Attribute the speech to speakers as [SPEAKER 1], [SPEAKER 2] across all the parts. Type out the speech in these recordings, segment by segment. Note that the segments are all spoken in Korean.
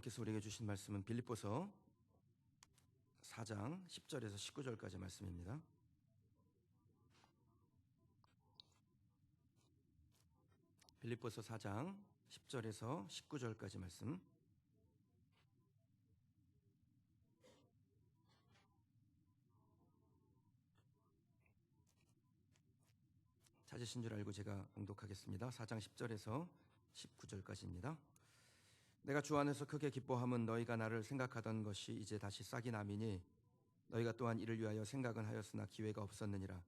[SPEAKER 1] 하나님께서 우리에게 주신 말씀은 빌립보서 4장 10절에서 19절까지 말씀입니다. 빌립보서 4장 10절에서 19절까지 말씀. 찾으신 줄 알고 제가 봉독하겠습니다. 4장 10절에서 19절까지입니다. 내가 주 안에서 크게 기뻐함은 너희가 나를 생각하던 것이 이제 다시 싹이 나미니 너희가 또한 이를 위하여 생각은 하였으나 기회가 없었느니라.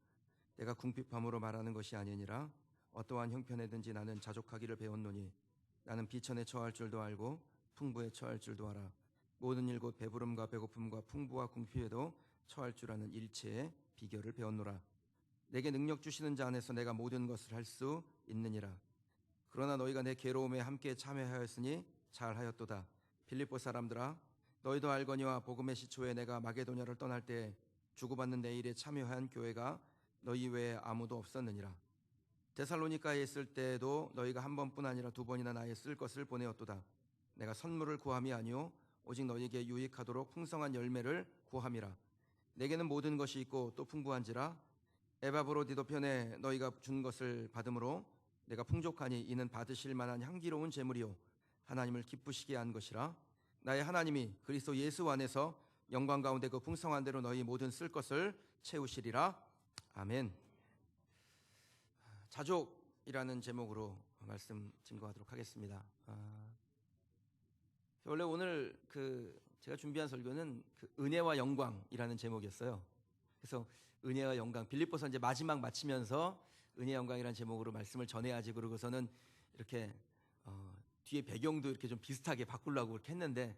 [SPEAKER 1] 내가 궁핍함으로 말하는 것이 아니니라. 어떠한 형편에든지 나는 자족하기를 배웠노니 나는 비천에 처할 줄도 알고 풍부에 처할 줄도 알아. 모든 일 곧 배부름과 배고픔과 풍부와 궁핍에도 처할 줄 아는 일체의 비결을 배웠노라. 내게 능력 주시는 자 안에서 내가 모든 것을 할 수 있느니라. 그러나 너희가 내 괴로움에 함께 참여하였으니 잘하였도다. 빌립보 사람들아, 너희도 알거니와 복음의 시초에 내가 마게도냐를 떠날 때 주고받는 내 일에 참여한 교회가 너희 외에 아무도 없었느니라. 데살로니가에 있을 때에도 너희가 한 번뿐 아니라 두 번이나 나의 쓸 것을 보내었도다. 내가 선물을 구함이 아니요 오직 너희에게 유익하도록 풍성한 열매를 구함이라. 내게는 모든 것이 있고 또 풍부한지라. 에바브로디도 편에 너희가 준 것을 받음으로 내가 풍족하니 이는 받으실 만한 향기로운 제물이요 하나님을 기쁘시게 한 것이라. 나의 하나님이 그리스도 예수 안에서 영광 가운데 그 풍성한 대로 너희 모든 쓸 것을 채우시리라. 아멘. 자족이라는 제목으로 말씀 증거하도록 하겠습니다. 원래 오늘 제가 준비한 설교는 은혜와 영광이라는 제목이었어요. 그래서 은혜와 영광, 빌립보서 이제 마지막 마치면서 은혜와 영광이라는 제목으로 말씀을 전해야지 그러고서는 이렇게 뒤에 배경도 이렇게 좀 비슷하게 바꾸려고 그렇게 했는데,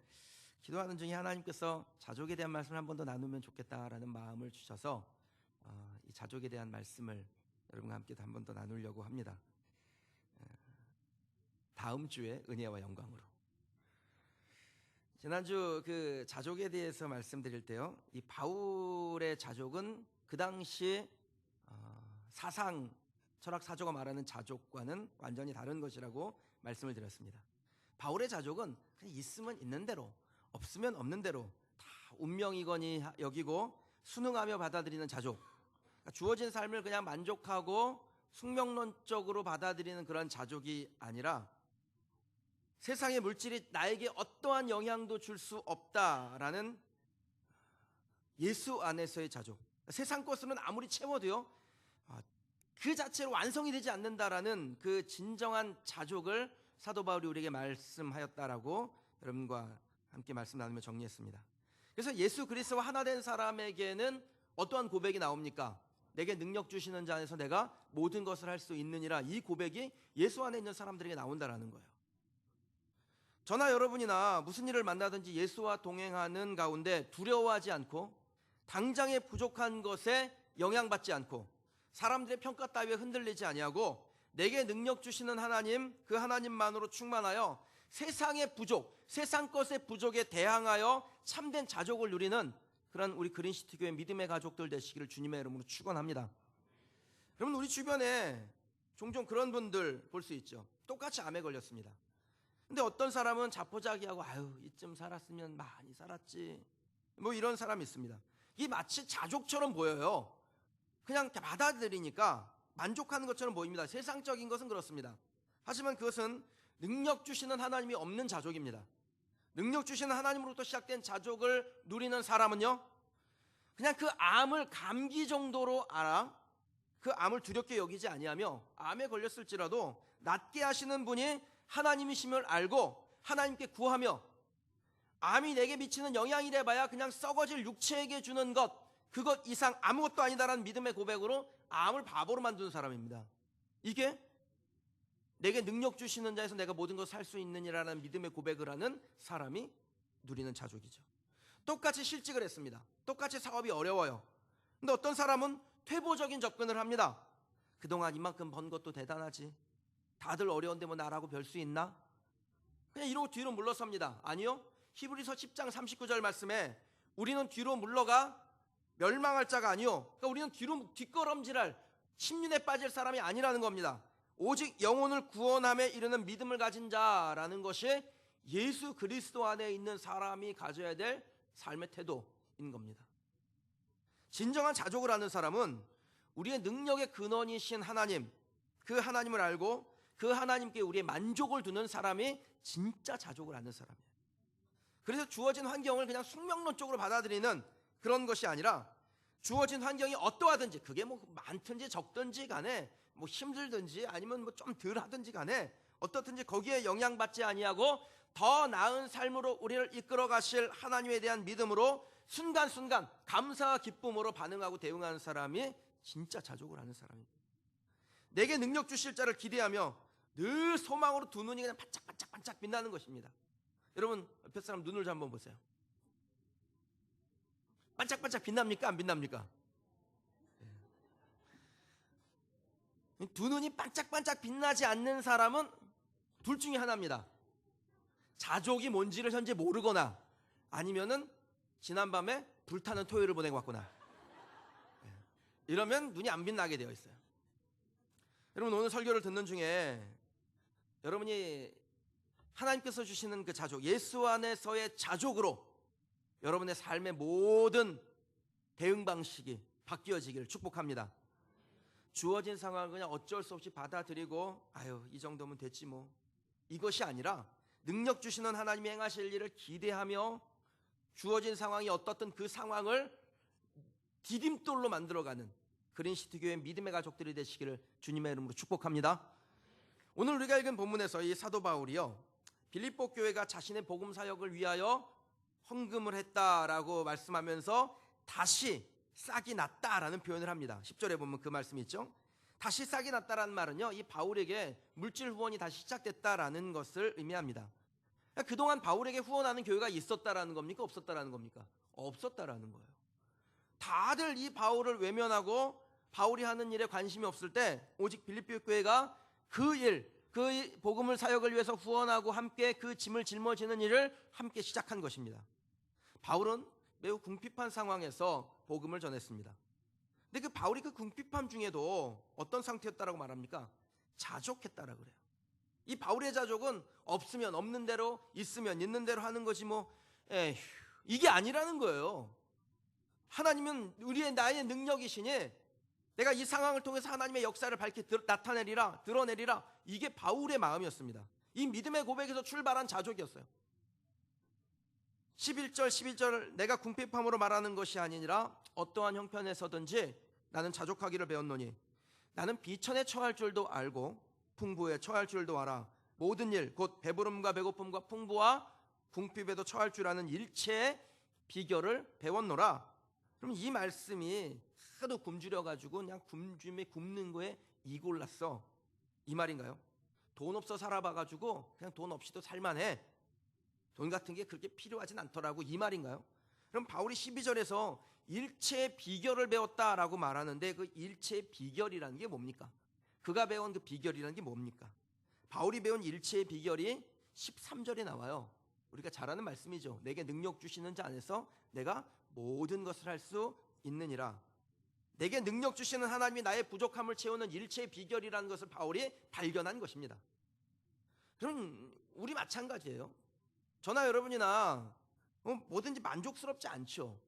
[SPEAKER 1] 기도하는 중에 하나님께서 자족에 대한 말씀을 한 번 더 나누면 좋겠다라는 마음을 주셔서 이 자족에 대한 말씀을 여러분과 함께 한 번 더 나누려고 합니다. 다음 주에 은혜와 영광으로. 지난주 자족에 대해서 말씀드릴 때요, 이 바울의 자족은 그 당시 사상 철학 사조가 말하는 자족과는 완전히 다른 것이라고 말씀을 드렸습니다. 바울의 자족은 그냥 있으면 있는 대로, 없으면 없는 대로 다 운명이거니 여기고 순응하며 받아들이는 자족. 그러니까 주어진 삶을 그냥 만족하고 숙명론적으로 받아들이는 그런 자족이 아니라 세상의 물질이 나에게 어떠한 영향도 줄 수 없다라는 예수 안에서의 자족. 세상 것으로는 아무리 채워도요, 그 자체로 완성이 되지 않는다라는 그 진정한 자족을 사도 바울이 우리에게 말씀하였다라고 여러분과 함께 말씀 나누며 정리했습니다. 그래서 예수 그리스도와 하나 된 사람에게는 어떠한 고백이 나옵니까? 내게 능력 주시는 자 안에서 내가 모든 것을 할 수 있느니라. 이 고백이 예수 안에 있는 사람들에게 나온다라는 거예요. 저나 여러분이나 무슨 일을 만나든지 예수와 동행하는 가운데 두려워하지 않고 당장의 부족한 것에 영향받지 않고 사람들의 평가 따위에 흔들리지 아니하고 내게 능력 주시는 하나님, 그 하나님만으로 충만하여 세상의 부족, 세상 것의 부족에 대항하여 참된 자족을 누리는 그런 우리 그린시티 교회 믿음의 가족들 되시기를 주님의 이름으로 축원합니다. 여러분, 우리 주변에 종종 그런 분들 볼 수 있죠. 똑같이 암에 걸렸습니다. 근데 어떤 사람은 자포자기하고 이쯤 살았으면 많이 살았지, 뭐 이런 사람이 있습니다. 이게 마치 자족처럼 보여요. 그냥 받아들이니까 만족하는 것처럼 보입니다. 세상적인 것은 그렇습니다. 하지만 그것은 능력 주시는 하나님이 없는 자족입니다. 능력 주시는 하나님으로부터 시작된 자족을 누리는 사람은요, 그냥 그 암을 감기 정도로 알아 그 암을 두렵게 여기지 아니하며 암에 걸렸을지라도 낫게 하시는 분이 하나님이심을 알고 하나님께 구하며, 암이 내게 미치는 영향이래 봐야 그냥 썩어질 육체에게 주는 것, 그것 이상 아무것도 아니다라는 믿음의 고백으로 암을 바보로 만드는 사람입니다. 이게 내게 능력 주시는 자에서 내가 모든 것을 할 수 있느니라는 믿음의 고백을 하는 사람이 누리는 자족이죠. 똑같이 실직을 했습니다. 똑같이 사업이 어려워요. 근데 어떤 사람은 퇴보적인 접근을 합니다. 그동안 이만큼 번 것도 대단하지, 다들 어려운데 뭐 나라고 별 수 있나? 그냥 이러고 뒤로 물러섭니다. 아니요, 히브리서 10장 39절 말씀에 우리는 뒤로 물러가 멸망할 자가 아니요, 그러니까 우리는 뒤로 뒷걸음질할 침륜에 빠질 사람이 아니라는 겁니다. 오직 영혼을 구원함에 이르는 믿음을 가진 자라는 것이 예수 그리스도 안에 있는 사람이 가져야 될 삶의 태도인 겁니다. 진정한 자족을 하는 사람은 우리의 능력의 근원이신 하나님, 그 하나님을 알고 그 하나님께 우리의 만족을 두는 사람이 진짜 자족을 하는 사람이에요. 그래서 주어진 환경을 그냥 숙명론적으로 받아들이는 그런 것이 아니라 주어진 환경이 어떠하든지, 그게 뭐 많든지 적든지 간에, 뭐 힘들든지 아니면 뭐 좀 덜 하든지 간에 어떻든지 거기에 영향받지 아니하고 더 나은 삶으로 우리를 이끌어 가실 하나님에 대한 믿음으로 순간순간 감사와 기쁨으로 반응하고 대응하는 사람이 진짜 자족을 하는 사람입니다. 내게 능력 주실 자를 기대하며 늘 소망으로 두 눈이 그냥 반짝반짝 빛나는 것입니다. 여러분 옆에 사람 눈을 좀 한번 보세요. 반짝반짝 빛납니까? 안 빛납니까? 두 눈이 반짝반짝 빛나지 않는 사람은 둘 중에 하나입니다. 자족이 뭔지를 현재 모르거나 아니면은 지난밤에 불타는 토요일을 보내고 왔구나. 이러면 눈이 안 빛나게 되어 있어요. 여러분 오늘 설교를 듣는 중에 여러분이 하나님께서 주시는 그 자족, 예수 안에서의 자족으로 여러분의 삶의 모든 대응 방식이 바뀌어지기를 축복합니다. 주어진 상황을 그냥 어쩔 수 없이 받아들이고 아유 이 정도면 됐지 뭐, 이것이 아니라 능력 주시는 하나님이 행하실 일을 기대하며 주어진 상황이 어떻든 그 상황을 디딤돌로 만들어가는 그린시티 교회 믿음의 가족들이 되시기를 주님의 이름으로 축복합니다. 오늘 우리가 읽은 본문에서 이 사도 바울이요, 빌립보 교회가 자신의 복음 사역을 위하여 헌금을 했다라고 말씀하면서 다시 싹이 났다라는 표현을 합니다. 10절에 보면 그 말씀이 있죠. 다시 싹이 났다라는 말은요, 이 바울에게 물질 후원이 다시 시작됐다라는 것을 의미합니다. 그동안 바울에게 후원하는 교회가 있었다라는 겁니까? 없었다라는 겁니까? 없었다라는 거예요. 다들 이 바울을 외면하고 바울이 하는 일에 관심이 없을 때 오직 빌립보 교회가 그 일, 그 복음을 사역을 위해서 후원하고 함께 그 짐을 짊어지는 일을 함께 시작한 것입니다. 바울은 매우 궁핍한 상황에서 복음을 전했습니다. 근데 그 바울이 그 궁핍함 중에도 어떤 상태였다라고 말합니까? 자족했다라고 그래요. 이 바울의 자족은 없으면 없는 대로, 있으면 있는 대로 하는 거지 뭐 에휴, 이게 아니라는 거예요. 하나님은 우리의 나의 능력이시니 내가 이 상황을 통해서 하나님의 역사를 밝히 나타내리라, 드러내리라, 이게 바울의 마음이었습니다. 이 믿음의 고백에서 출발한 자족이었어요. 11절 12절 내가 궁핍함으로 말하는 것이 아니니라 어떠한 형편에서든지 나는 자족하기를 배웠노니 나는 비천에 처할 줄도 알고 풍부에 처할 줄도 알아 모든 일 곧 배부름과 배고픔과 풍부와 궁핍에도 처할 줄 아는 일체의 비결을 배웠노라. 그럼 이 말씀이 하도 굶주려가지고 그냥 굶는 거에 이골랐어, 이 말인가요? 돈 없어 살아봐가지고 그냥 돈 없이도 살만해, 돈 같은 게 그렇게 필요하진 않더라고, 이 말인가요? 그럼 바울이 12절에서 일체의 비결을 배웠다라고 말하는데 그 일체의 비결이라는 게 뭡니까? 그가 배운 그 비결이라는 게 뭡니까? 바울이 배운 일체의 비결이 13절에 나와요. 우리가 잘 아는 말씀이죠. 내게 능력 주시는 자 안에서 내가 모든 것을 할 수 있느니라. 내게 능력 주시는 하나님이 나의 부족함을 채우는 일체의 비결이라는 것을 바울이 발견한 것입니다. 그럼 우리 마찬가지예요. 저나 여러분이나 뭐든지 만족스럽지 않죠.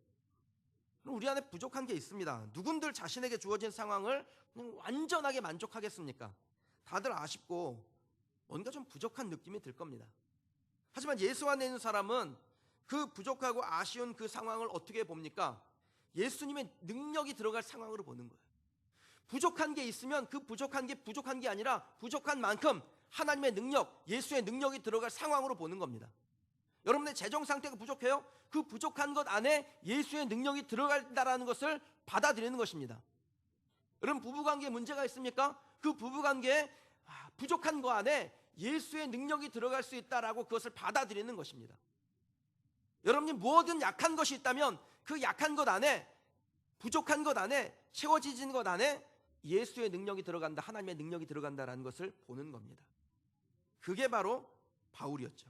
[SPEAKER 1] 우리 안에 부족한 게 있습니다. 누군들 자신에게 주어진 상황을 그냥 완전하게 만족하겠습니까? 다들 아쉽고 뭔가 좀 부족한 느낌이 들 겁니다. 하지만 예수 안에 있는 사람은 그 부족하고 아쉬운 그 상황을 어떻게 봅니까? 예수님의 능력이 들어갈 상황으로 보는 거예요. 부족한 게 있으면 그 부족한 게 아니라 부족한 만큼 하나님의 능력, 예수의 능력이 들어갈 상황으로 보는 겁니다. 여러분의 재정 상태가 부족해요? 그 부족한 것 안에 예수의 능력이 들어간다라는 것을 받아들이는 것입니다. 여러분 부부관계에 문제가 있습니까? 그 부부관계에 부족한 것 안에 예수의 능력이 들어갈 수 있다라고 그것을 받아들이는 것입니다. 여러분이 뭐든 약한 것이 있다면 그 약한 것 안에, 부족한 것 안에, 채워지는 것 안에 예수의 능력이 들어간다, 하나님의 능력이 들어간다라는 것을 보는 겁니다. 그게 바로 바울이었죠.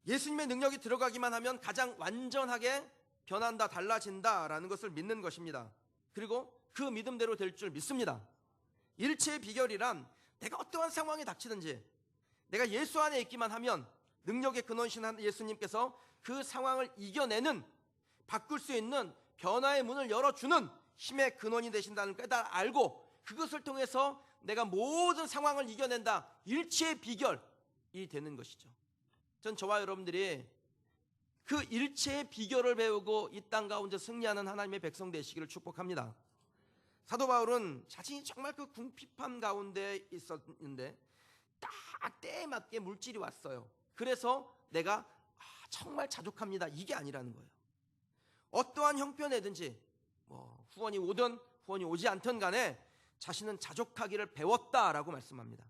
[SPEAKER 1] 예수님의 능력이 들어가기만 하면 가장 완전하게 변한다, 달라진다라는 것을 믿는 것입니다. 그리고 그 믿음대로 될 줄 믿습니다. 일체의 비결이란 내가 어떠한 상황이 닥치든지 내가 예수 안에 있기만 하면 능력의 근원이신 예수님께서 그 상황을 이겨내는, 바꿀 수 있는 변화의 문을 열어주는 힘의 근원이 되신다는 걸 알고 그것을 통해서 내가 모든 상황을 이겨낸다. 일치의 비결이 되는 것이죠. 전 저와 여러분들이 그 일체의 비결을 배우고 이 땅 가운데 승리하는 하나님의 백성 되시기를 축복합니다. 사도 바울은 자신이 정말 그 궁핍함 가운데 있었는데 딱 때에 맞게 물질이 왔어요. 그래서 내가 정말 자족합니다, 이게 아니라는 거예요. 어떠한 형편이든지 후원이 오든 후원이 오지 않든 간에 자신은 자족하기를 배웠다라고 말씀합니다.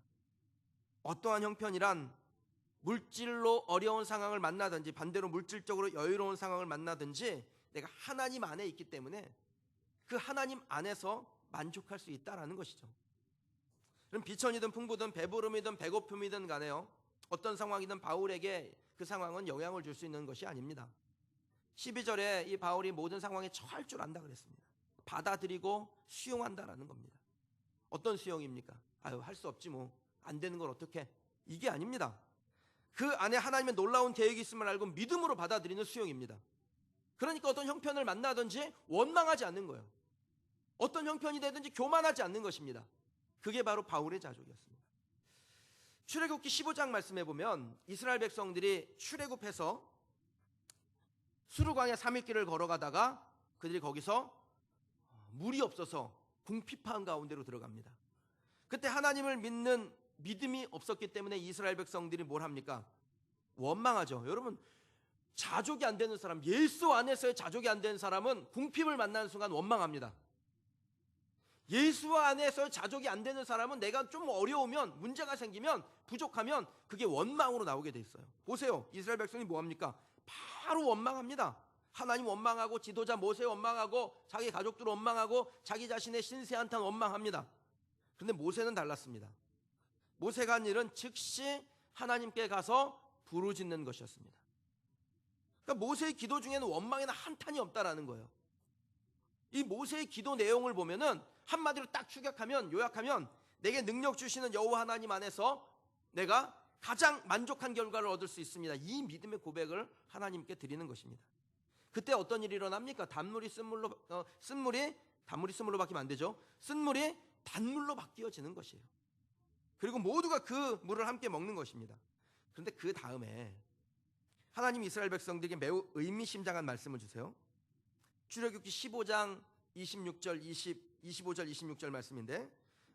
[SPEAKER 1] 어떠한 형편이란 물질로 어려운 상황을 만나든지 반대로 물질적으로 여유로운 상황을 만나든지 내가 하나님 안에 있기 때문에 그 하나님 안에서 만족할 수 있다라는 것이죠. 그럼 비천이든 풍부든 배부름이든 배고픔이든 간에요, 어떤 상황이든 바울에게 그 상황은 영향을 줄 수 있는 것이 아닙니다. 12절에 이 바울이 모든 상황에 처할 줄 안다 그랬습니다. 받아들이고 수용한다라는 겁니다. 어떤 수용입니까? 할 수 없지 뭐, 안 되는 걸 어떻게, 이게 아닙니다. 그 안에 하나님의 놀라운 계획이 있음을 알고 믿음으로 받아들이는 수용입니다. 그러니까 어떤 형편을 만나든지 원망하지 않는 거예요. 어떤 형편이 되든지 교만하지 않는 것입니다. 그게 바로 바울의 자족이었습니다. 출애굽기 15장 말씀해 보면 이스라엘 백성들이 출애굽해서 수르강의 3일길을 걸어가다가 그들이 거기서 물이 없어서 궁핍한 가운데로 들어갑니다. 그때 하나님을 믿는 믿음이 없었기 때문에 이스라엘 백성들이 뭘 합니까? 원망하죠. 여러분, 자족이 안 되는 사람, 예수 안에서의 자족이 안 되는 사람은 궁핍을 만나는 순간 원망합니다. 예수 안에서 자족이 안 되는 사람은 내가 좀 어려우면, 문제가 생기면, 부족하면 그게 원망으로 나오게 돼 있어요. 보세요, 이스라엘 백성이 뭐합니까? 바로 원망합니다. 하나님 원망하고, 지도자 모세 원망하고, 자기 가족들 원망하고, 자기 자신의 신세한탄 원망합니다. 그런데 모세는 달랐습니다. 모세가 한 일은 즉시 하나님께 가서 부르짖는 것이었습니다. 그러니까 모세의 기도 중에는 원망이나 한탄이 없다라는 거예요. 이 모세의 기도 내용을 보면은 한마디로 딱 요약하면 내게 능력 주시는 여호와 하나님 안에서 내가 가장 만족한 결과를 얻을 수 있습니다. 이 믿음의 고백을 하나님께 드리는 것입니다. 그때 어떤 일이 일어납니까? 단물이 쓴물로 바뀌면 안 되죠. 쓴물이 단물로 바뀌어지는 것이에요. 그리고 모두가 그 물을 함께 먹는 것입니다. 그런데 그 다음에 하나님 이스라엘 백성들에게 매우 의미심장한 말씀을 주세요. 출애굽기 15장 25절 26절 말씀인데,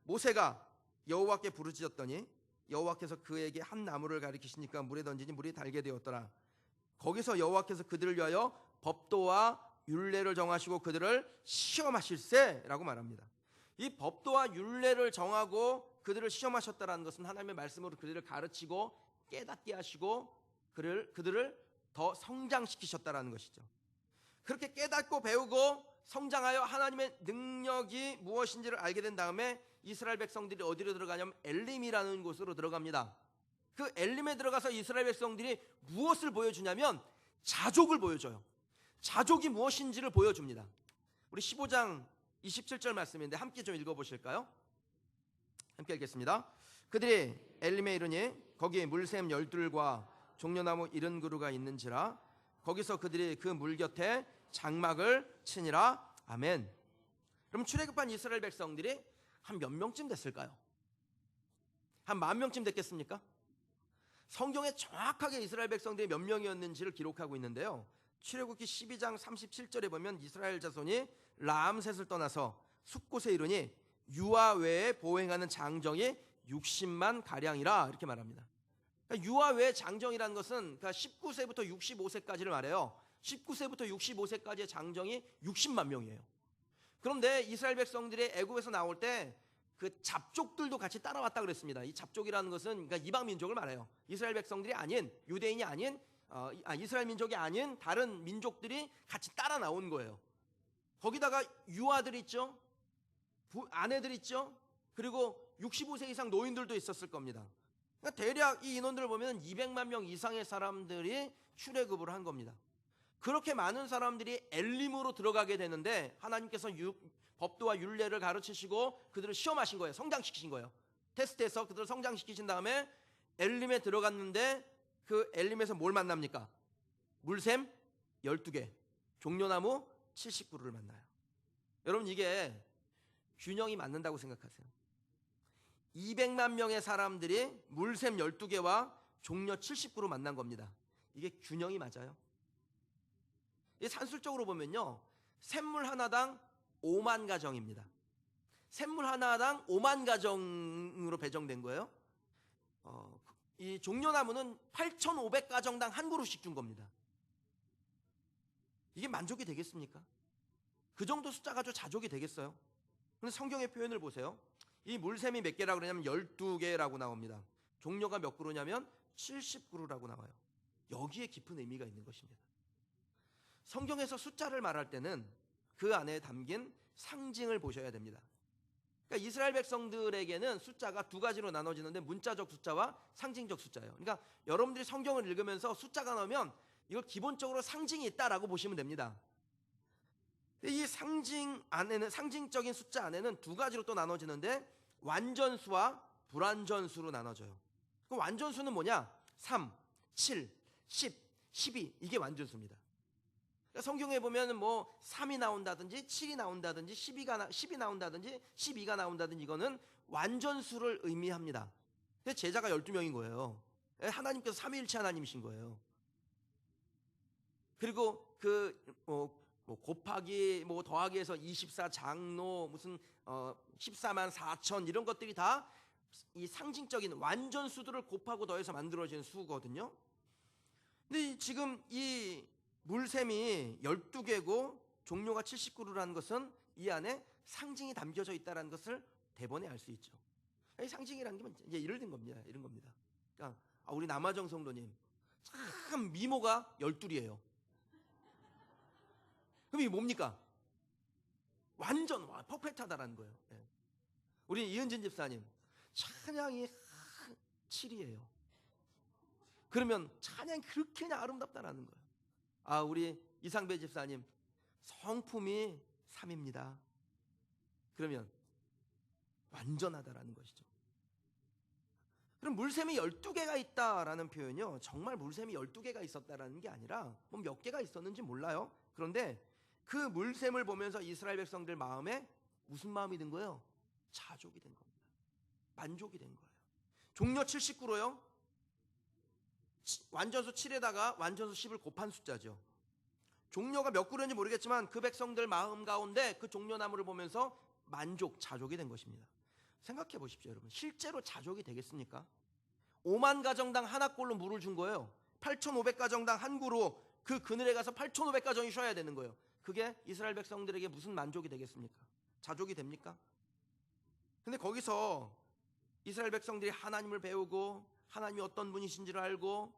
[SPEAKER 1] 모세가 여호와께 부르짖었더니 여호와께서 그에게 한 나무를 가리키시니까 물에 던지니 물이 달게 되었더라. 거기서 여호와께서 그들을 위하여 법도와 율례를 정하시고 그들을 시험하실세라고 말합니다. 이 법도와 율례를 정하고 그들을 시험하셨다는 것은 하나님의 말씀으로 그들을 가르치고 깨닫게 하시고 그들을 더 성장시키셨다는 것이죠. 그렇게 깨닫고 배우고 성장하여 하나님의 능력이 무엇인지를 알게 된 다음에 이스라엘 백성들이 어디로 들어가냐면 엘림이라는 곳으로 들어갑니다. 그 엘림에 들어가서 이스라엘 백성들이 무엇을 보여주냐면 자족을 보여줘요. 자족이 무엇인지를 보여줍니다. 우리 15장 27절 말씀인데 함께 좀 읽어보실까요? 함께 읽겠습니다. 그들이 엘림에 이르니 거기에 물샘 12들과 종려나무 70그루가 있는지라 거기서 그들이 그 물 곁에 장막을 치니라. 아멘. 그럼 출애굽한 이스라엘 백성들이 한 몇 명쯤 됐을까요? 한 10,000명쯤 됐겠습니까? 성경에 정확하게 이스라엘 백성들이 몇 명이었는지를 기록하고 있는데요, 출애굽기 12장 37절에 보면 이스라엘 자손이 라암셋을 떠나서 숫곳에 이르니 유아 외에 보행하는 장정이 60만 가량이라 이렇게 말합니다. 그러니까 유아 외의 장정이라는 것은 그러니까 19세부터 65세까지를 말해요. 19세부터 65세까지의 장정이 60만 명이에요. 그런데 이스라엘 백성들이 애굽에서 나올 때 그 잡족들도 같이 따라왔다 그랬습니다. 이 잡족이라는 것은 그러니까 이방 민족을 말해요. 이스라엘 백성들이 아닌, 유대인이 아닌, 이스라엘 민족이 아닌 다른 민족들이 같이 따라 나온 거예요. 거기다가 유아들 있죠, 아내들 있죠, 그리고 65세 이상 노인들도 있었을 겁니다. 그러니까 대략 이 인원들을 보면 200만 명 이상의 사람들이 출애굽을 한 겁니다. 그렇게 많은 사람들이 엘림으로 들어가게 되는데 하나님께서 법도와 율례를 가르치시고 그들을 시험하신 거예요. 성장시키신 거예요. 테스트해서 그들을 성장시키신 다음에 엘림에 들어갔는데 그 엘림에서 뭘 만납니까? 물샘 12개, 종려나무 70그루를 만나요. 여러분, 이게 균형이 맞는다고 생각하세요? 200만 명의 사람들이 물샘 12개와 종려 70그루 만난 겁니다. 이게 균형이 맞아요? 이게 산술적으로 보면요, 샘물 하나당 5만 가정입니다. 샘물 하나당 5만 가정으로 배정된 거예요. 이 종려나무는 8,500가정당 한 그루씩 준 겁니다. 이게 만족이 되겠습니까? 그 정도 숫자 가지고 자족이 되겠어요? 근데 성경의 표현을 보세요. 이 물샘이 몇 개라고 그러냐면 12개라고 나옵니다. 종려가 몇 그루냐면 70그루라고 나와요. 여기에 깊은 의미가 있는 것입니다. 성경에서 숫자를 말할 때는 그 안에 담긴 상징을 보셔야 됩니다. 그러니까 이스라엘 백성들에게는 숫자가 두 가지로 나눠지는데 문자적 숫자와 상징적 숫자예요. 그러니까 여러분들이 성경을 읽으면서 숫자가 나오면 이거 기본적으로 상징이 있다라고 보시면 됩니다. 이 상징 안에는, 상징적인 숫자 안에는 두 가지로 또 나눠지는데 완전수와 불완전수로 나눠져요. 그 완전수는 뭐냐? 3, 7, 10, 12 이게 완전수입니다. 그러니까 성경에 보면 뭐 3이 나온다든지 7이 나온다든지 10이 나온다든지 12가 나온다든지 이거는 완전수를 의미합니다. 그래서 제자가 12명인 거예요. 하나님께서 삼위일체 하나님이신 거예요. 그리고 곱하기 더하기 해서 24 장로 무슨 14만 4천 이런 것들이 다 이 상징적인 완전수들을 곱하고 더해서 만들어진 수거든요. 근데 지금 이 물샘이 12개고 종려가 70그루라는 것은 이 안에 상징이 담겨져 있다는 것을 대번에 알 수 있죠. 이 상징이라는 게 이제 이런 겁니다. 이런 겁니다. 그러니까 우리 남아정 성도님 참 미모가 12이에요. 그럼 이게 뭡니까? 완전 퍼펙트하다라는 거예요. 우리 이은진 집사님 찬양이 7이에요. 그러면 찬양이 그렇게 그냥 아름답다라는 거예요. 우리 이상배 집사님 성품이 3입니다. 그러면 완전하다라는 것이죠. 그럼 물샘이 12개가 있다라는 표현이요, 정말 물샘이 12개가 있었다라는 게 아니라 뭐 몇 개가 있었는지 몰라요. 그런데 그 물샘을 보면서 이스라엘 백성들 마음에 무슨 마음이 든 거예요? 자족이 된 겁니다. 만족이 된 거예요. 종려 70그루요, 완전수 7에다가 완전수 10을 곱한 숫자죠. 종려가 몇 그루인지 모르겠지만 그 백성들 마음 가운데 그 종려나무를 보면서 만족, 자족이 된 것입니다. 생각해 보십시오, 여러분. 실제로 자족이 되겠습니까? 5만 가정당 하나꼴로 물을 준 거예요. 8,500가정당 한 그루, 그 그늘에 가서 8,500가정이 쉬어야 되는 거예요. 그게 이스라엘 백성들에게 무슨 만족이 되겠습니까? 자족이 됩니까? 근데 거기서 이스라엘 백성들이 하나님을 배우고 하나님이 어떤 분이신지를 알고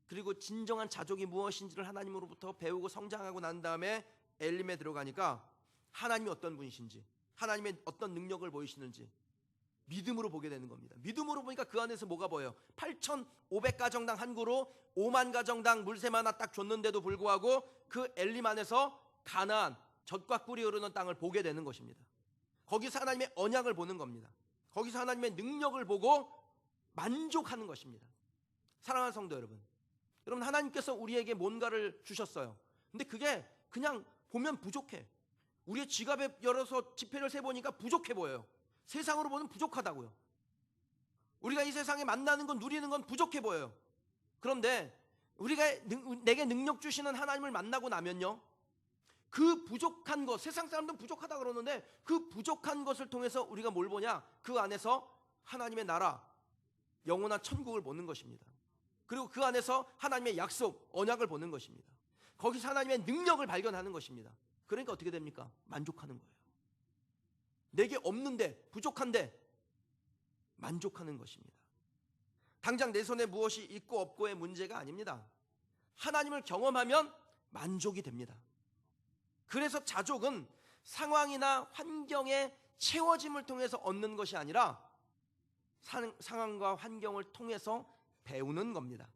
[SPEAKER 1] 그리고 진정한 자족이 무엇인지를 하나님으로부터 배우고 성장하고 난 다음에 엘림에 들어가니까 하나님이 어떤 분이신지, 하나님의 어떤 능력을 보이시는지 믿음으로 보게 되는 겁니다. 믿음으로 보니까 그 안에서 뭐가 보여요? 8,500가정당 한 그루, 5만 가정당 물샘 하나 딱 줬는데도 불구하고 그 엘림 안에서 가나안, 젖과 꿀이 흐르는 땅을 보게 되는 것입니다. 거기서 하나님의 언약을 보는 겁니다. 거기서 하나님의 능력을 보고 만족하는 것입니다. 사랑하는 성도 여러분, 여러분 하나님께서 우리에게 뭔가를 주셨어요. 근데 그게 그냥 보면 부족해. 우리의 지갑에 열어서 지폐를 세보니까 부족해 보여요. 세상으로 보면 부족하다고요. 우리가 이 세상에 만나는 건, 누리는 건 부족해 보여요. 그런데 우리가 내게 능력 주시는 하나님을 만나고 나면요, 그 부족한 것, 세상 사람들은 부족하다 그러는데 그 부족한 것을 통해서 우리가 뭘 보냐? 그 안에서 하나님의 나라, 영원한 천국을 보는 것입니다. 그리고 그 안에서 하나님의 약속, 언약을 보는 것입니다. 거기서 하나님의 능력을 발견하는 것입니다. 그러니까 어떻게 됩니까? 만족하는 거예요. 내게 없는데, 부족한데 만족하는 것입니다. 당장 내 손에 무엇이 있고 없고의 문제가 아닙니다. 하나님을 경험하면 만족이 됩니다. 그래서 자족은 상황이나 환경의 채워짐을 통해서 얻는 것이 아니라 상황과 환경을 통해서 배우는 겁니다.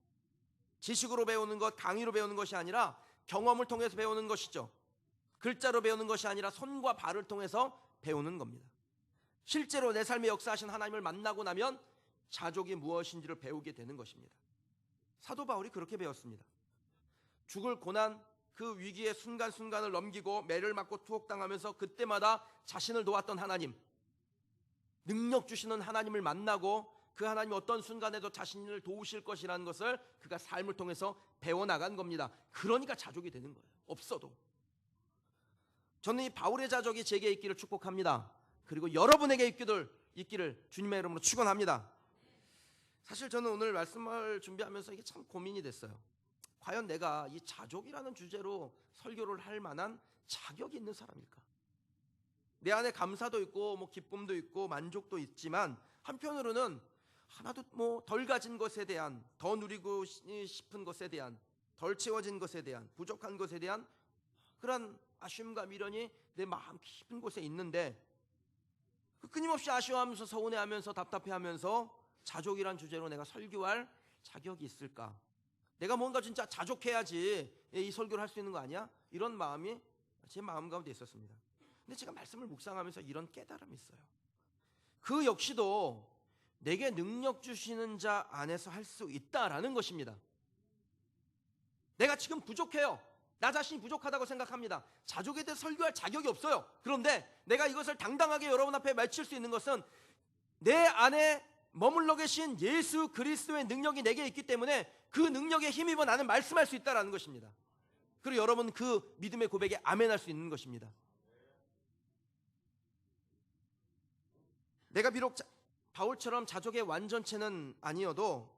[SPEAKER 1] 지식으로 배우는 것, 강의로 배우는 것이 아니라 경험을 통해서 배우는 것이죠. 글자로 배우는 것이 아니라 손과 발을 통해서 배우는 겁니다. 실제로 내 삶에 역사하신 하나님을 만나고 나면 자족이 무엇인지를 배우게 되는 것입니다. 사도 바울이 그렇게 배웠습니다. 죽을 고난, 그 위기의 순간순간을 넘기고 매를 맞고 투옥당하면서 그때마다 자신을 도왔던 하나님, 능력 주시는 하나님을 만나고 그 하나님이 어떤 순간에도 자신을 도우실 것이라는 것을 그가 삶을 통해서 배워나간 겁니다. 그러니까 자족이 되는 거예요. 없어도. 저는 이 바울의 자족이 제게 있기를 축복합니다. 그리고 여러분에게 있기를 주님의 이름으로 축원합니다. 사실 저는 오늘 말씀을 준비하면서 이게 참 고민이 됐어요. 과연 내가 이 자족이라는 주제로 설교를 할 만한 자격이 있는 사람일까? 내 안에 감사도 있고 뭐 기쁨도 있고 만족도 있지만 한편으로는 하나도 뭐 덜 가진 것에 대한, 더 누리고 싶은 것에 대한, 덜 채워진 것에 대한, 부족한 것에 대한 그런 아쉬움과 미련이 내 마음 깊은 곳에 있는데 끊임없이 아쉬워하면서 서운해하면서 답답해하면서 자족이란 주제로 내가 설교할 자격이 있을까? 내가 뭔가 진짜 자족해야지 이 설교를 할 수 있는 거 아니야? 이런 마음이 제 마음 가운데 있었습니다. 근데 제가 말씀을 묵상하면서 이런 깨달음이 있어요. 그 역시도 내게 능력 주시는 자 안에서 할 수 있다라는 것입니다. 내가 지금 부족해요. 나 자신이 부족하다고 생각합니다. 자족에 대해 설교할 자격이 없어요. 그런데 내가 이것을 당당하게 여러분 앞에 맺힐 수 있는 것은 내 안에 머물러 계신 예수 그리스도의 능력이 내게 있기 때문에 그 능력에 힘입어 나는 말씀할 수 있다는 것입니다. 그리고 여러분 그 믿음의 고백에 아멘할 수 있는 것입니다. 내가 비록 바울처럼 자족의 완전체는 아니어도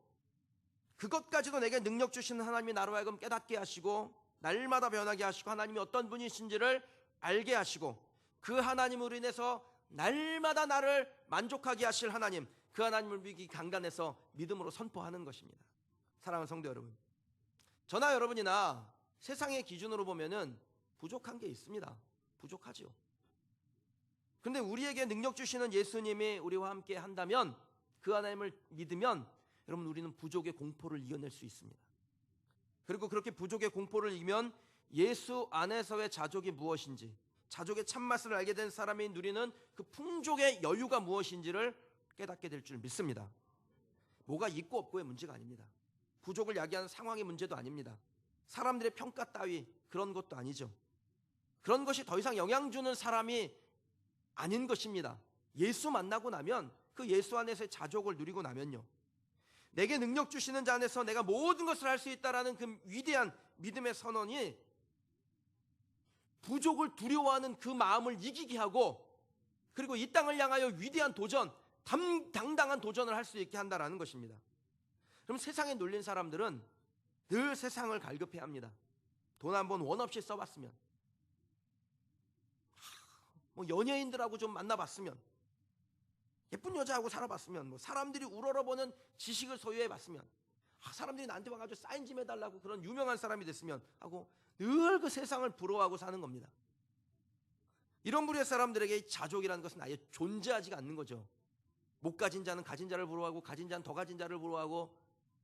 [SPEAKER 1] 그것까지도 내게 능력 주시는 하나님이 나로 하여금 깨닫게 하시고 날마다 변하게 하시고 하나님이 어떤 분이신지를 알게 하시고 그 하나님으로 인해서 날마다 나를 만족하게 하실 하나님, 그 하나님을 믿기 강단해서 믿음으로 선포하는 것입니다. 사랑하는 성도 여러분, 저나 여러분이나 세상의 기준으로 보면은 부족한 게 있습니다. 부족하지요. 그런데 우리에게 능력 주시는 예수님이 우리와 함께 한다면, 그 하나님을 믿으면 여러분 우리는 부족의 공포를 이겨낼 수 있습니다. 그리고 그렇게 부족의 공포를 이기면 예수 안에서의 자족이 무엇인지, 자족의 참맛을 알게 된 사람이 누리는 그 풍족의 여유가 무엇인지를 깨닫게 될 줄 믿습니다. 뭐가 있고 없고의 문제가 아닙니다. 부족을 야기하는 상황의 문제도 아닙니다. 사람들의 평가 따위 그런 것도 아니죠. 그런 것이 더 이상 영향 주는 사람이 아닌 것입니다. 예수 만나고 나면, 그 예수 안에서의 자족을 누리고 나면요, 내게 능력 주시는 자 안에서 내가 모든 것을 할 수 있다라는 그 위대한 믿음의 선언이 부족을 두려워하는 그 마음을 이기게 하고, 그리고 이 땅을 향하여 위대한 도전, 당당한 도전을 할 수 있게 한다라는 것입니다. 그럼 세상에 놀린 사람들은 늘 세상을 갈급해 합니다. 돈 한 번 원 없이 써봤으면, 뭐 연예인들하고 좀 만나봤으면, 예쁜 여자하고 살아봤으면, 뭐 사람들이 우러러보는 지식을 소유해봤으면, 사람들이 나한테 와가지고 사인 좀 해달라고 그런 유명한 사람이 됐으면 하고 늘 그 세상을 부러워하고 사는 겁니다. 이런 부류의 사람들에게 자족이라는 것은 아예 존재하지가 않는 거죠. 못 가진 자는 가진 자를 부러워하고, 가진 자는 더 가진 자를 부러워하고,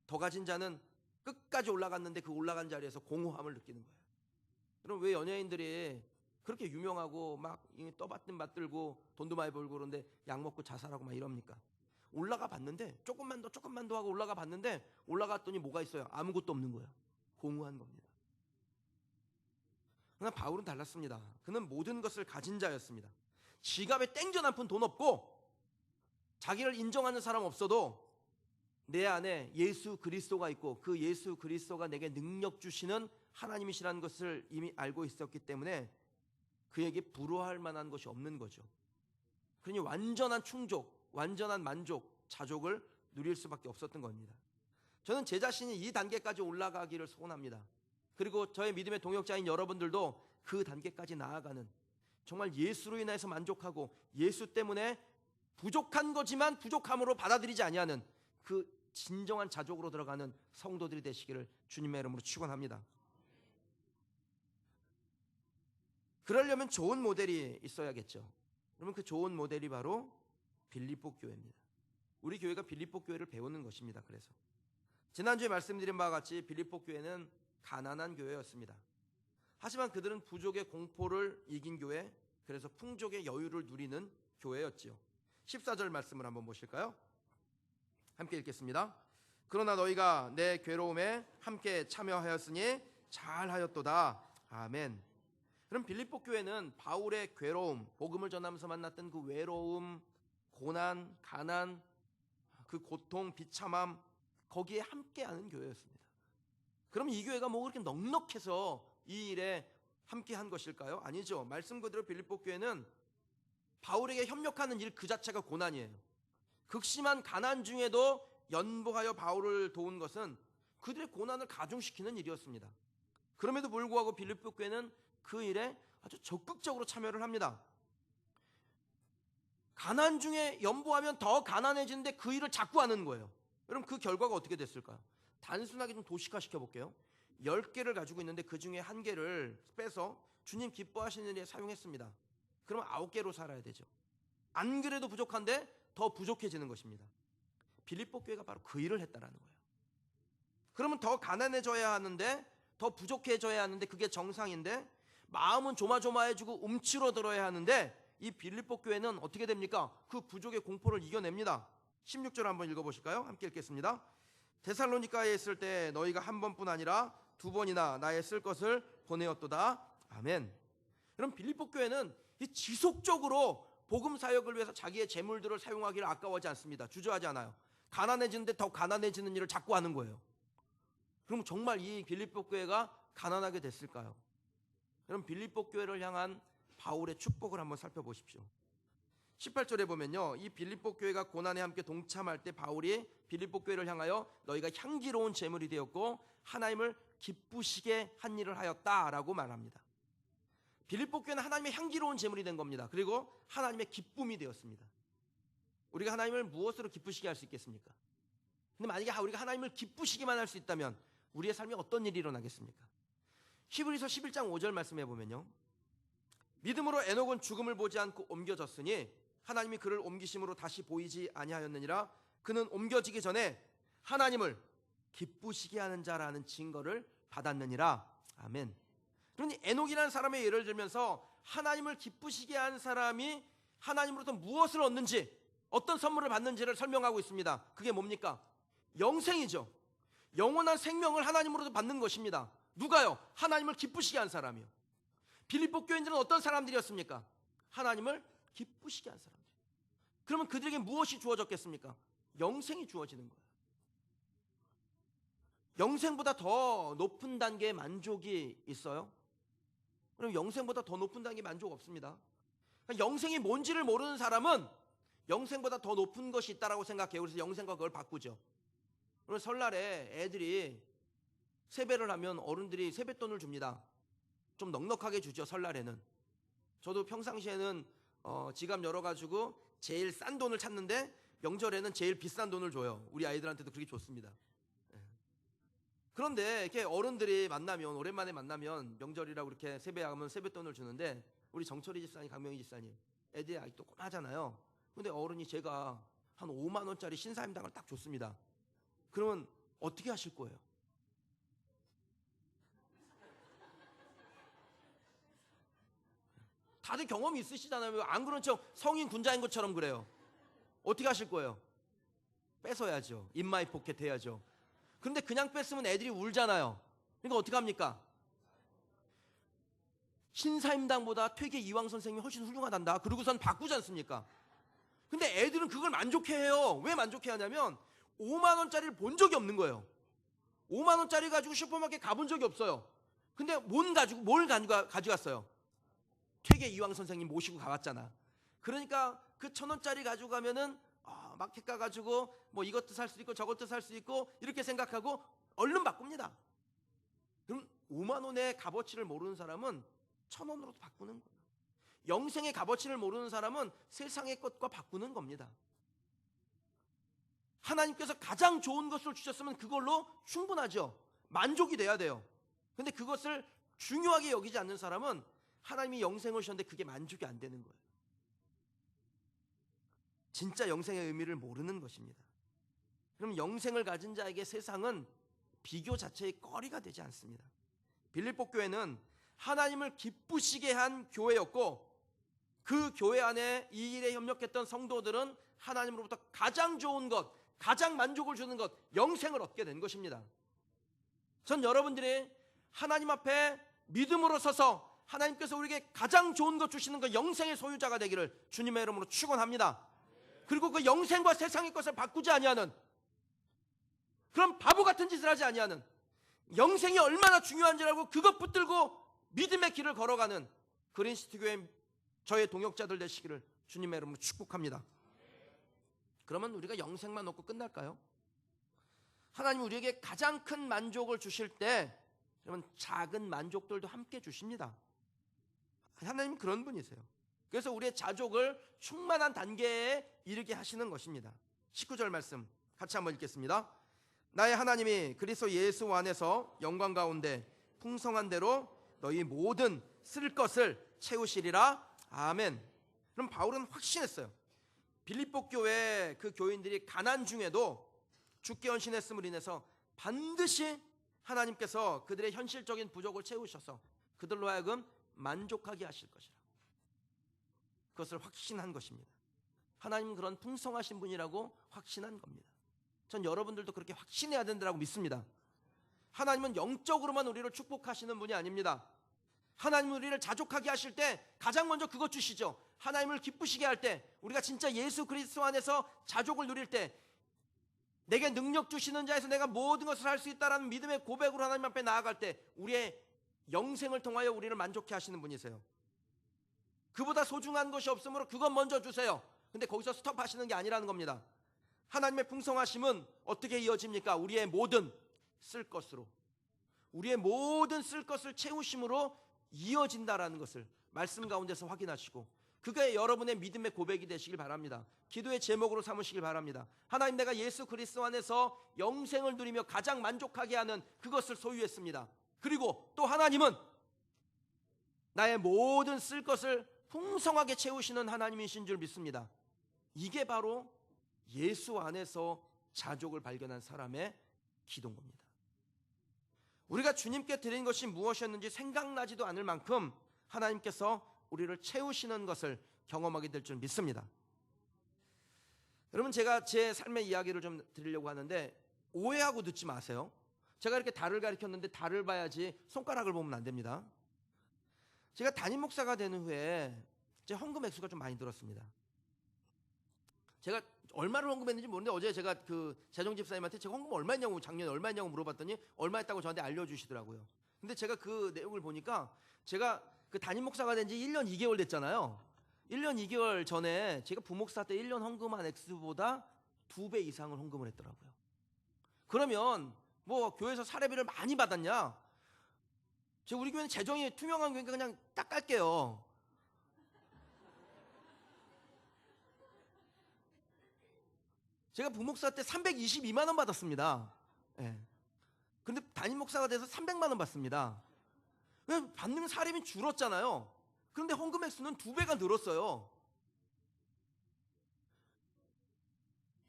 [SPEAKER 1] 더 가진 자는 끝까지 올라갔는데 그 올라간 자리에서 공허함을 느끼는 거예요. 그럼 왜 연예인들이 그렇게 유명하고 막 떠받든 받들고 돈도 많이 벌고 그런데 약 먹고 자살하고 막 이럽니까? 올라가 봤는데 조금만 더 하고 올라가 봤는데, 올라갔더니 뭐가 있어요? 아무것도 없는 거예요. 공허한 겁니다. 그러나 바울은 달랐습니다. 그는 모든 것을 가진 자였습니다. 지갑에 땡전 한 푼 돈 없고 자기를 인정하는 사람 없어도 내 안에 예수 그리스도가 있고, 그 예수 그리스도가 내게 능력 주시는 하나님이시라는 것을 이미 알고 있었기 때문에 그에게 부러워할 만한 것이 없는 거죠. 그러니 완전한 충족, 완전한 만족, 자족을 누릴 수밖에 없었던 겁니다. 저는 제 자신이 이 단계까지 올라가기를 소원합니다. 그리고 저의 믿음의 동역자인 여러분들도 그 단계까지 나아가는, 정말 예수로 인해서 만족하고 예수 때문에 부족한 거지만 부족함으로 받아들이지 아니하는 그 진정한 자족으로 들어가는 성도들이 되시기를 주님의 이름으로 축원합니다. 그러려면 좋은 모델이 있어야겠죠. 그러면 그 좋은 모델이 바로 빌립보 교회입니다. 우리 교회가 빌립보 교회를 배우는 것입니다. 그래서 지난주에 말씀드린 바와 같이 빌립보 교회는 가난한 교회였습니다. 하지만 그들은 부족의 공포를 이긴 교회, 그래서 풍족의 여유를 누리는 교회였지요. 14절 말씀을 한번 보실까요? 함께 읽겠습니다. 그러나 너희가 내 괴로움에 함께 참여하였으니 잘하였도다. 아멘. 그럼 빌립보 교회는 바울의 괴로움, 복음을 전하면서 만났던 그 외로움, 고난, 가난, 그 고통, 비참함, 거기에 함께하는 교회였습니다. 그럼 이 교회가 뭐 그렇게 넉넉해서 이 일에 함께한 것일까요? 아니죠. 말씀 그대로 빌립보 교회는 바울에게 협력하는 일 그 자체가 고난이에요. 극심한 가난 중에도 연보하여 바울을 도운 것은 그들의 고난을 가중시키는 일이었습니다. 그럼에도 불구하고 빌립보 교회는 그 일에 아주 적극적으로 참여를 합니다. 가난 중에 연보하면 더 가난해지는데 그 일을 자꾸 하는 거예요. 여러분, 그 결과가 어떻게 됐을까요? 단순하게 좀 도식화시켜 볼게요. 10개를 가지고 있는데 그 중에 1개를 빼서 주님 기뻐하시는 일에 사용했습니다. 그러면 9개로 살아야 되죠. 안 그래도 부족한데 더 부족해지는 것입니다. 빌립보 교회가 바로 그 일을 했다라는 거예요. 그러면 더 가난해져야 하는데, 더 부족해져야 하는데, 그게 정상인데, 마음은 조마조마해지고 움츠러들어야 하는데, 이 빌립보 교회는 어떻게 됩니까? 그 부족의 공포를 이겨냅니다. 16절 한번 읽어보실까요? 함께 읽겠습니다. 데살로니가에 있을 때 너희가 한 번뿐 아니라 2번이나 나의 쓸 것을 보내었도다. 아멘. 그럼 빌립보 교회는 이 지속적으로 복음 사역을 위해서 자기의 재물들을 사용하기를 아까워하지 않습니다. 주저하지 않아요. 가난해지는데 더 가난해지는 일을 자꾸 하는 거예요. 그럼 정말 이 빌립보 교회가 가난하게 됐을까요? 그럼 빌립보 교회를 향한 바울의 축복을 한번 살펴보십시오. 18절에 보면요, 이 빌립보 교회가 고난에 함께 동참할 때 바울이 빌립보 교회를 향하여 너희가 향기로운 제물이 되었고 하나님을 기쁘시게 한 일을 하였다라고 말합니다. 빌립보 교회는 하나님의 향기로운 제물이 된 겁니다. 그리고 하나님의 기쁨이 되었습니다. 우리가 하나님을 무엇으로 기쁘시게 할 수 있겠습니까? 근데 만약에 우리가 하나님을 기쁘시게만 할 수 있다면 우리의 삶에 어떤 일이 일어나겠습니까? 히브리서 11장 5절 말씀해 보면요, 믿음으로 에녹은 죽음을 보지 않고 옮겨졌으니 하나님이 그를 옮기심으로 다시 보이지 아니하였느니라. 그는 옮겨지기 전에 하나님을 기쁘시게 하는 자라는 증거를 받았느니라. 아멘. 그러니 에녹이라는 사람의 예를 들면서 하나님을 기쁘시게 한 사람이 하나님으로부터 무엇을 얻는지, 어떤 선물을 받는지를 설명하고 있습니다. 그게 뭡니까? 영생이죠. 영원한 생명을 하나님으로부터 받는 것입니다. 누가요? 하나님을 기쁘시게 한 사람이요. 빌립보 교인들은 어떤 사람들이었습니까? 하나님을 기쁘시게 한 사람들. 그러면 그들에게 무엇이 주어졌겠습니까? 영생이 주어지는 거예요. 영생보다 더 높은 단계의 만족이 있어요? 그럼 영생보다 더 높은 단계의 만족 없습니다. 그러니까 영생이 뭔지를 모르는 사람은 영생보다 더 높은 것이 있다라고 생각해요. 그래서 영생과 그걸 바꾸죠. 그럼 설날에 애들이 세배를 하면 어른들이 세뱃돈을 줍니다. 좀 넉넉하게 주죠, 설날에는. 저도 평상시에는 지갑 열어가지고 제일 싼 돈을 찾는데 명절에는 제일 비싼 돈을 줘요. 우리 아이들한테도 그렇게 좋습니다. 그런데 이렇게 어른들이 만나면, 오랜만에 만나면 명절이라고 이렇게 세배하면 세뱃돈을 주는데, 우리 정철이 집사님, 강명희 집사님, 애들이 아직도 꼬마잖아요. 근데 어른이 제가 한 5만 원짜리 신사임당을 딱 줬습니다. 그러면 어떻게 하실 거예요? 다들 경험이 있으시잖아요. 안 그런 척 성인 군자인 것처럼 그래요. 어떻게 하실 거예요? 뺏어야죠. 인마이 포켓 해야죠. 그런데 그냥 뺐으면 애들이 울잖아요. 그러니까 어떻게 합니까? 신사임당보다 퇴계 이황 선생님이 훨씬 훌륭하단다. 그러고선 바꾸지 않습니까? 근데 애들은 그걸 만족해해요. 왜 만족해하냐면 5만 원짜리를 본 적이 없는 거예요. 5만 원짜리 가지고 슈퍼마켓 가본 적이 없어요. 근데 뭘 가져갔어요? 퇴계 이황 선생님 모시고 가봤잖아. 그러니까 그 1,000원짜리 가지고 가면은 마켓 가가지고 뭐 이것도 살 수 있고 저것도 살 수 있고 이렇게 생각하고 얼른 바꿉니다. 그럼 5만 원의 값어치를 모르는 사람은 1,000원으로 바꾸는 거예요. 영생의 값어치를 모르는 사람은 세상의 것과 바꾸는 겁니다. 하나님께서 가장 좋은 것을 주셨으면 그걸로 충분하죠. 만족이 돼야 돼요. 근데 그것을 중요하게 여기지 않는 사람은 하나님이 영생을 주셨는데 그게 만족이 안 되는 거예요. 진짜 영생의 의미를 모르는 것입니다. 그럼 영생을 가진 자에게 세상은 비교 자체의 거리가 되지 않습니다. 빌립보 교회는 하나님을 기쁘시게 한 교회였고, 그 교회 안에 이 일에 협력했던 성도들은 하나님으로부터 가장 좋은 것, 가장 만족을 주는 것, 영생을 얻게 된 것입니다. 전 여러분들이 하나님 앞에 믿음으로 서서 하나님께서 우리에게 가장 좋은 것 주시는 그 영생의 소유자가 되기를 주님의 이름으로 축원합니다. 그리고 그 영생과 세상의 것을 바꾸지 아니하는, 그런 바보 같은 짓을 하지 아니하는, 영생이 얼마나 중요한지 알고 그것 붙들고 믿음의 길을 걸어가는 그린시티 교회 저의 동역자들 되시기를 주님의 이름으로 축복합니다. 그러면 우리가 영생만 얻고 끝날까요? 하나님 우리에게 가장 큰 만족을 주실 때 여러분 작은 만족들도 함께 주십니다. 하나님 그런 분이세요. 그래서 우리의 자족을 충만한 단계에 이르게 하시는 것입니다. 19절 말씀 같이 한번 읽겠습니다. 나의 하나님이 그리스도 예수 안에서 영광 가운데 풍성한 대로 너희 모든 쓸 것을 채우시리라. 아멘. 그럼 바울은 확신했어요. 빌립보 교회 그 교인들이 가난 중에도 주께 헌신했음을 인해서 반드시 하나님께서 그들의 현실적인 부족을 채우셔서 그들로 하여금 만족하게 하실 것이라. 그것을 확신한 것입니다. 하나님은 그런 풍성하신 분이라고 확신한 겁니다. 전 여러분들도 그렇게 확신해야 된다고 믿습니다. 하나님은 영적으로만 우리를 축복하시는 분이 아닙니다. 하나님은 우리를 자족하게 하실 때 가장 먼저 그것 주시죠. 하나님을 기쁘시게 할 때, 우리가 진짜 예수 그리스도 안에서 자족을 누릴 때, 내게 능력 주시는 자에서 내가 모든 것을 할 수 있다라는 믿음의 고백으로 하나님 앞에 나아갈 때 우리의 영생을 통하여 우리를 만족해 하시는 분이세요. 그보다 소중한 것이 없으므로 그것 먼저 주세요. 근데 거기서 스톱하시는 게 아니라는 겁니다. 하나님의 풍성하심은 어떻게 이어집니까? 우리의 모든 쓸 것으로, 우리의 모든 쓸 것을 채우심으로 이어진다라는 것을 말씀 가운데서 확인하시고, 그게 여러분의 믿음의 고백이 되시길 바랍니다. 기도의 제목으로 삼으시길 바랍니다. 하나님, 내가 예수 그리스도 안에서 영생을 누리며 가장 만족하게 하는 그것을 소유했습니다. 그리고 또 하나님은 나의 모든 쓸 것을 풍성하게 채우시는 하나님이신 줄 믿습니다. 이게 바로 예수 안에서 자족을 발견한 사람의 기도인 겁니다. 우리가 주님께 드린 것이 무엇이었는지 생각나지도 않을 만큼 하나님께서 우리를 채우시는 것을 경험하게 될 줄 믿습니다. 여러분, 제가 제 삶의 이야기를 좀 드리려고 하는데 오해하고 듣지 마세요. 제가 이렇게 달을 가리켰는데 달을 봐야지 손가락을 보면 안 됩니다. 제가 담임 목사가 된 후에 제 헌금 액수가 좀 많이 늘었습니다. 제가 얼마를 헌금했는지 모르는데 어제 제가 그 재정 집사님한테 제가 헌금 얼마 했냐고, 작년에 얼마 했냐고 물어봤더니 얼마 했다고 저한테 알려주시더라고요. 근데 제가 그 내용을 보니까 제가 그 담임 목사가 된 지 1년 2개월 됐잖아요. 1년 2개월 전에 제가 부목사 때 1년 헌금한 액수보다 2배 이상을 헌금을 했더라고요. 그러면 뭐 교회에서 사례비를 많이 받았냐? 제가 우리 교회는 재정이 투명한 교회니까 그냥 딱 깔게요. 제가 부목사 때 322만 원 받았습니다. 예. 근데 담임 목사가 돼서 300만 원 받습니다. 왜? 받는 사람이 줄었잖아요. 그런데 헌금 액수는 2배가 늘었어요.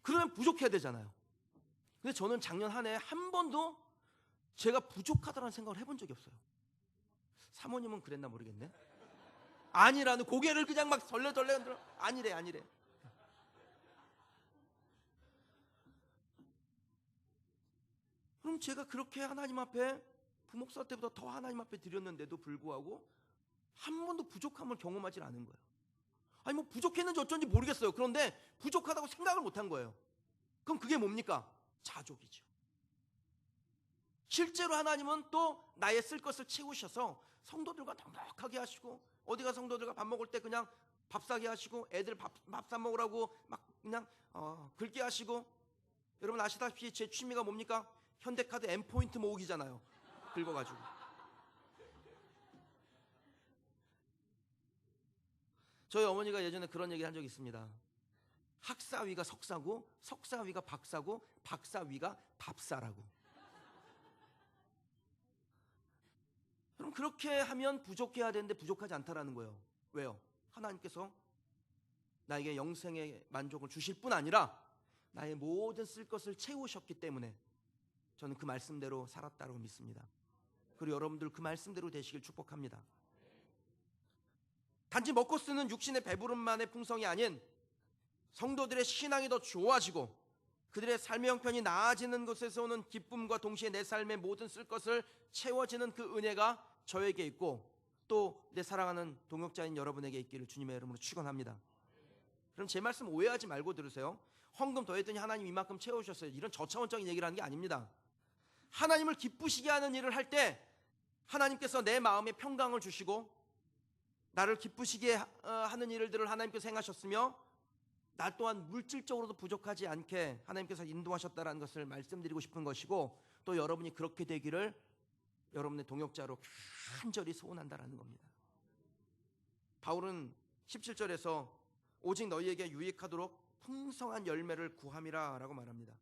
[SPEAKER 1] 그러면 부족해야 되잖아요. 근데 저는 작년 한 해 한 번도 제가 부족하다는 생각을 해본 적이 없어요. 사모님은 그랬나 모르겠네. 아니라는 고개를 그냥 막 덜레덜레 흔들어. 아니래. 그럼 제가 그렇게 하나님 앞에 부목사 때보다 더 하나님 앞에 드렸는데도 불구하고 한 번도 부족함을 경험하지 않은 거예요. 아니 뭐 부족했는지 어쩐지 모르겠어요. 그런데 부족하다고 생각을 못한 거예요. 그럼 그게 뭡니까? 자족이죠. 실제로 하나님은 또 나의 쓸 것을 채우셔서 성도들과 넉넉하게 하시고, 어디가 성도들과 밥 먹을 때 그냥 밥 사게 하시고, 애들 밥 사 먹으라고 막 그냥 긁게 하시고. 여러분 아시다시피 제 취미가 뭡니까? 현대카드 M포인트 모으기잖아요. 긁어가지고. 저희 어머니가 예전에 그런 얘기를 한 적이 있습니다. 학사위가 석사고, 석사위가 박사고, 박사위가 밥사라고. 그럼 그렇게 하면 부족해야 되는데 부족하지 않다라는 거예요. 왜요? 하나님께서 나에게 영생의 만족을 주실 뿐 아니라 나의 모든 쓸 것을 채우셨기 때문에 저는 그 말씀대로 살았다고 믿습니다. 그리고 여러분들 그 말씀대로 되시길 축복합니다. 단지 먹고 쓰는 육신의 배부름만의 풍성이 아닌 성도들의 신앙이 더 좋아지고 그들의 삶의 형편이 나아지는 것에서 오는 기쁨과 동시에 내 삶의 모든 쓸 것을 채워지는 그 은혜가 저에게 있고 또 내 사랑하는 동역자인 여러분에게 있기를 주님의 이름으로 축원합니다. 그럼 제 말씀 오해하지 말고 들으세요. 헌금 더했더니 하나님 이만큼 채우셨어요. 이런 저차원적인 얘기를 하는 게 아닙니다. 하나님을 기쁘시게 하는 일을 할 때 하나님께서 내 마음에 평강을 주시고 나를 기쁘시게 하는 일들을 하나님께서 행하셨으며 나 또한 물질적으로도 부족하지 않게 하나님께서 인도하셨다는 것을 말씀드리고 싶은 것이고 또 여러분이 그렇게 되기를 여러분의 동역자로 간절히 소원한다라는 겁니다. 바울은 17절에서 오직 너희에게 유익하도록 풍성한 열매를 구함이라 라고 말합니다.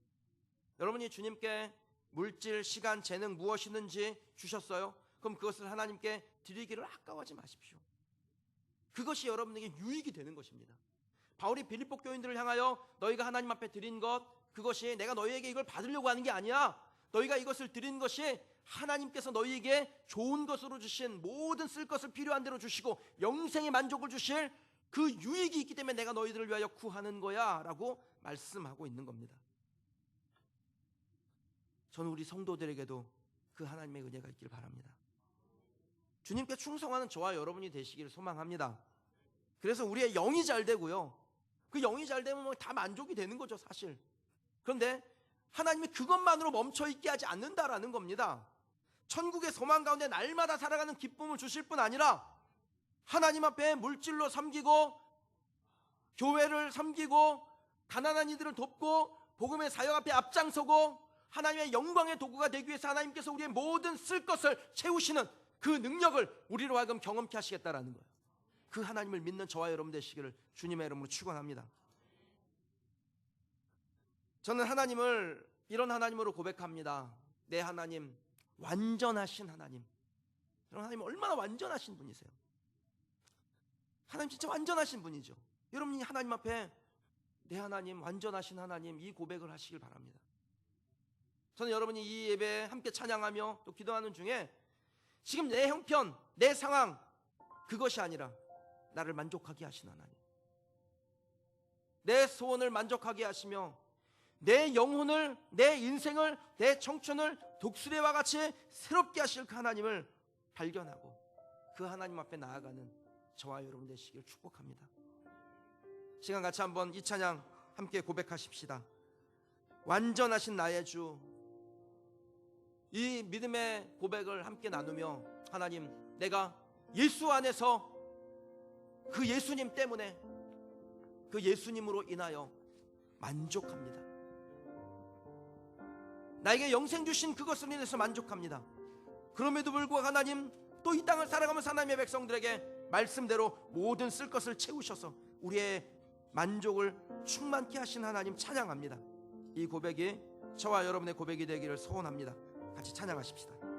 [SPEAKER 1] 여러분이 주님께 물질, 시간, 재능 무엇이든지 주셨어요? 그럼 그것을 하나님께 드리기를 아까워하지 마십시오. 그것이 여러분에게 유익이 되는 것입니다. 바울이 빌립보 교인들을 향하여 너희가 하나님 앞에 드린 것, 그것이 내가 너희에게 이걸 받으려고 하는 게 아니야. 너희가 이것을 드린 것이 하나님께서 너희에게 좋은 것으로 주신 모든 쓸 것을 필요한 대로 주시고 영생의 만족을 주실 그 유익이 있기 때문에 내가 너희들을 위하여 구하는 거야 라고 말씀하고 있는 겁니다. 저는 우리 성도들에게도 그 하나님의 은혜가 있기를 바랍니다. 주님께 충성하는 저와 여러분이 되시기를 소망합니다. 그래서 우리의 영이 잘 되고요, 그 영이 잘 되면 다 만족이 되는 거죠 사실. 그런데 하나님이 그것만으로 멈춰있게 하지 않는다라는 겁니다. 천국의 소망 가운데 날마다 살아가는 기쁨을 주실 뿐 아니라 하나님 앞에 물질로 섬기고 교회를 섬기고 가난한 이들을 돕고 복음의 사역 앞에 앞장서고 하나님의 영광의 도구가 되기 위해서 하나님께서 우리의 모든 쓸 것을 채우시는 그 능력을 우리로 하여금 경험케 하시겠다라는 거예요. 그 하나님을 믿는 저와 여러분 되시기를 주님의 이름으로 축원합니다. 저는 하나님을 이런 하나님으로 고백합니다. 내 하나님, 완전하신 하나님. 여러분, 하나님 얼마나 완전하신 분이세요? 하나님 진짜 완전하신 분이죠. 여러분이 하나님 앞에 내 하나님, 완전하신 하나님, 이 고백을 하시길 바랍니다. 저는 여러분이 이 예배에 함께 찬양하며 또 기도하는 중에 지금 내 형편, 내 상황, 그것이 아니라 나를 만족하게 하신 하나님, 내 소원을 만족하게 하시며 내 영혼을, 내 인생을, 내 청춘을 독수리와 같이 새롭게 하실 그 하나님을 발견하고 그 하나님 앞에 나아가는 저와 여러분 되시길 축복합니다. 시간 같이 한번 이 찬양 함께 고백하십시다. 완전하신 나의 주, 이 믿음의 고백을 함께 나누며 하나님, 내가 예수 안에서 그 예수님 때문에, 그 예수님으로 인하여 만족합니다. 나에게 영생 주신 그것을 인해서 만족합니다. 그럼에도 불구하고 하나님, 또 이 땅을 살아가면서 하나님의 백성들에게 말씀대로 모든 쓸 것을 채우셔서 우리의 만족을 충만케 하신 하나님 찬양합니다. 이 고백이 저와 여러분의 고백이 되기를 소원합니다. 같이 찬양하십시다.